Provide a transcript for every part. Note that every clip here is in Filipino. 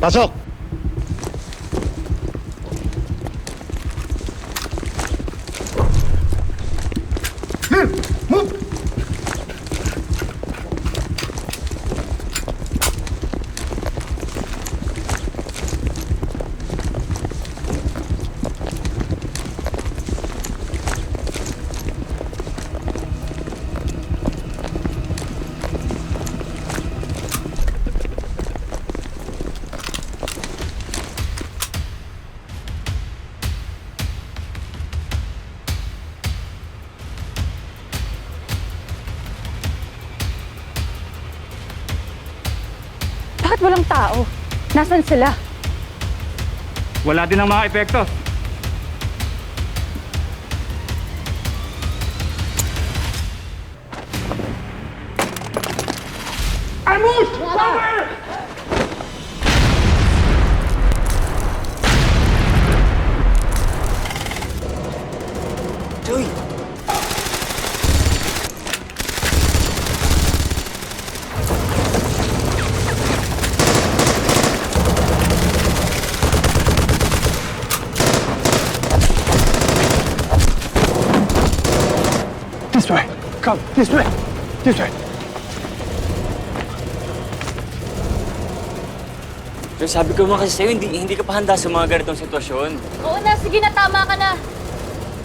Pasok! Move! Bakit walang tao? Nasaan sila? Wala din ang mga epekto. Ambush! Cover! Joey! This way! Come, this way! This way! Pero sabi ko naman kasi sa'yo, hindi ka pa handa sa mga ganitong sitwasyon. Oo na, sige na, tama ka na.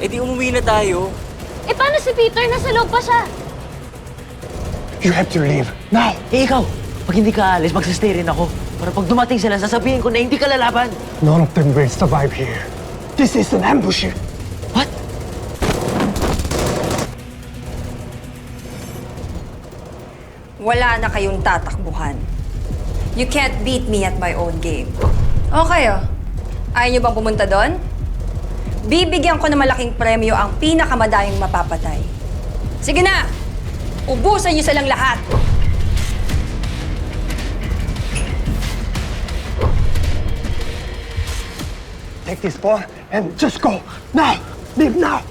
Eh di umuwi na tayo. Eh paano si Peter? Nasa loob pa siya. You have to leave, now! Eh ikaw, pag hindi ka alis, magsistay rin ako. Para pag dumating sila, sasabihin ko na hindi ka lalaban. None of them will survive here. This is an ambush. What? Wala na kayong tatakbuhan. You can't beat me at my own game. Okay, oh. Ayaw niyo bang pumunta doon? Bibigyan ko ng malaking premyo ang pinakamadayang mapapatay. Sige na! Ubusan niyo silang lahat! Take this ball and just go. Now! Leave now!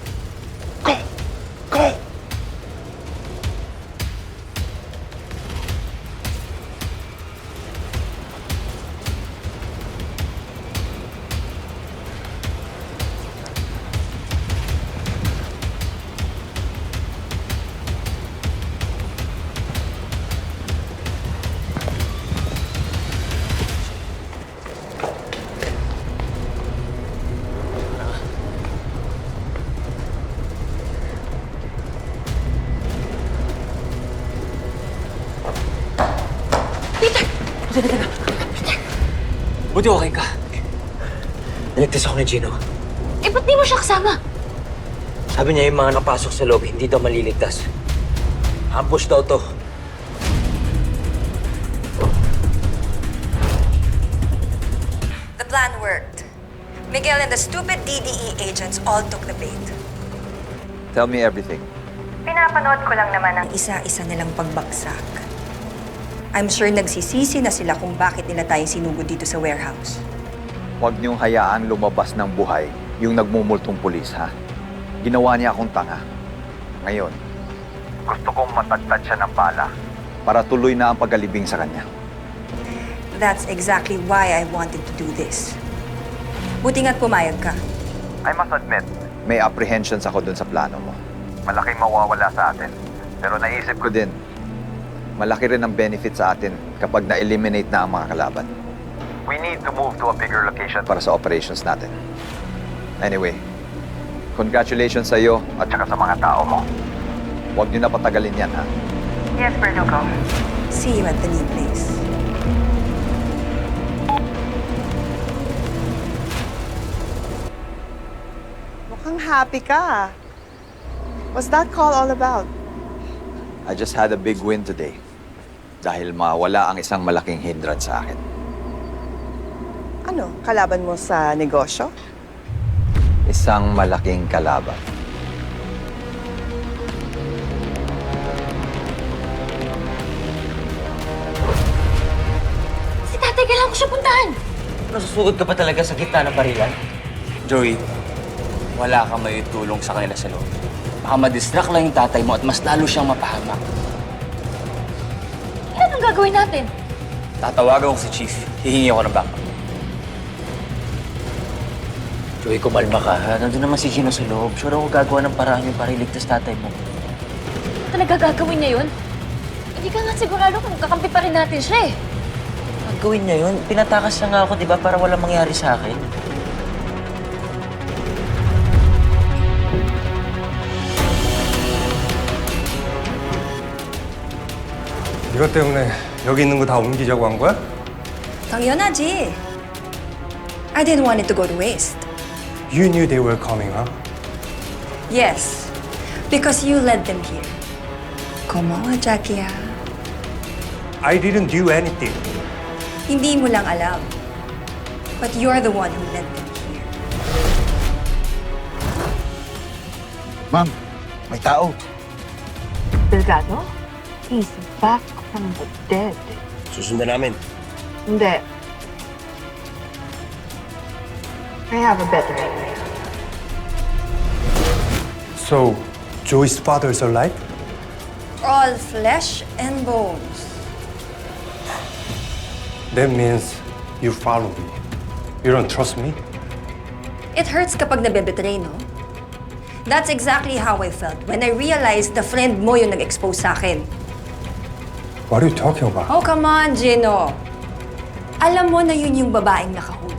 Go! Go! Buti okay ka. Niligtas ako ni Gino. Eh ba't di mo siya kasama? Sabi niya yung mga napasok sa loob, hindi daw maliligtas. Ambush daw to. The plan worked. Miguel and the stupid DDE agents all took the bait. Tell me everything. Pinapanood ko lang naman ang isa-isa nilang pagbagsak. I'm sure nagsisisi na sila kung bakit nila tayo sinugod dito sa warehouse. Huwag niyong hayaang lumabas ng buhay yung nagmumultong pulis, ha? Ginawa niya akong tanga. Ngayon, gusto kong matagtad siya ng bala para tuloy na ang pagkalibing sa kanya. That's exactly why I wanted to do this. Buti nga't pumayag ka. I must admit, may apprehensions ako dun sa plano mo. Malaking mawawala sa atin. Pero naisip ko din, malaki rin ang benefit sa atin kapag na-eliminate na ang mga kalaban. We need to move to a bigger location para sa operations natin. Anyway, congratulations sa iyo at saka sa mga tao mo. Huwag niyo na patagalin yan, ha? Yes, Verdugo. See you at the new place. Mukhang happy ka. What's that call all about? I just had a big win today. Dahil mawala ang isang malaking hindrance sa akin. Ano, kalaban mo sa negosyo? Isang malaking kalaban. Si tatay, kailangan ko siya puntahan. Nasusugod ka pa talaga sa gitna ng barilan? Joey, wala kang may tulong sa kanila sa loob. Baka ma-distract lang yung tatay mo at mas lalo siyang mapahamak. Anong gagawin natin? Tatawagan ko si Chief. Hihingi ako ng backup. Joey, kumalma ka ha. Nandun naman si Gino sa loob. Sure ako gagawa ng paraan yung para iligtas tatay mo. Talaga gagawin niya yun? Hindi ka nga sigurado kung kakampi pa rin natin siya eh. Gagawin niya yun. Pinatakas na nga ako, di ba, para walang mangyari sa akin. 이것 때문에 여기 있는 거 다 옮기자고 한 거야? 당연하지. I didn't want it to go to waste. You knew they were coming, huh? Yes, because you led them here. 고마워, Jackie. I didn't do anything. Hindi mo lang alam. But you're the one who led them here. Ma'am, may tao. Delgado? He's back from the dead. Susundan namin. Hindi. I have a better idea. So, Joey's father is alive? All flesh and bones. That means you follow me. You don't trust me? It hurts kapag nabebetray, no? That's exactly how I felt when I realized the friend mo yung nag-expose sa akin. What are you talking about? Oh, come on, Gino. Alam mo na yun yung babaeng naka-hoodie.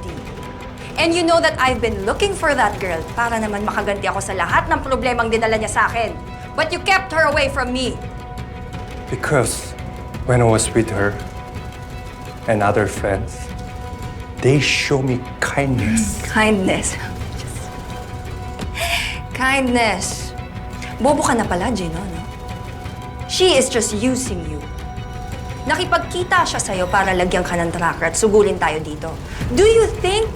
And you know that I've been looking for that girl para naman makaganti ako sa lahat ng problemang dinala niya sa akin. But you kept her away from me. Because when I was with her and other friends, they show me kindness. Kindness. Kindness. Bobo ka na pala, Gino, no? She is just using you. Nakipagkita siya sa'yo para lagyan ka ng tracker at sugulin tayo dito. Do you think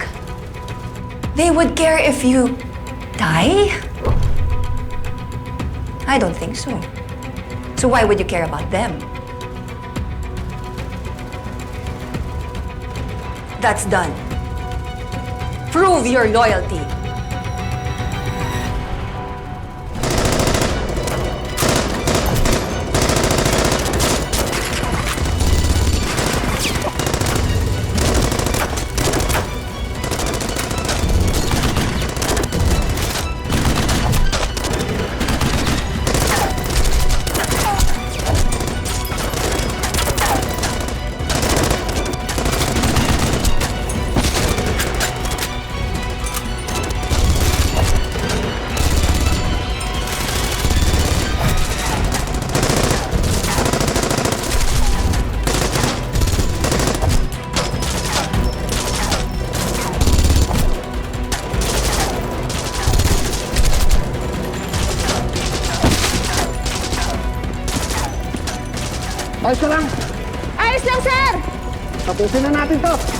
they would care if you die? I don't think so. So why would you care about them? That's done. Prove your loyalty. Ayos ka lang! Ayos lang, sir! Tapusin na natin to!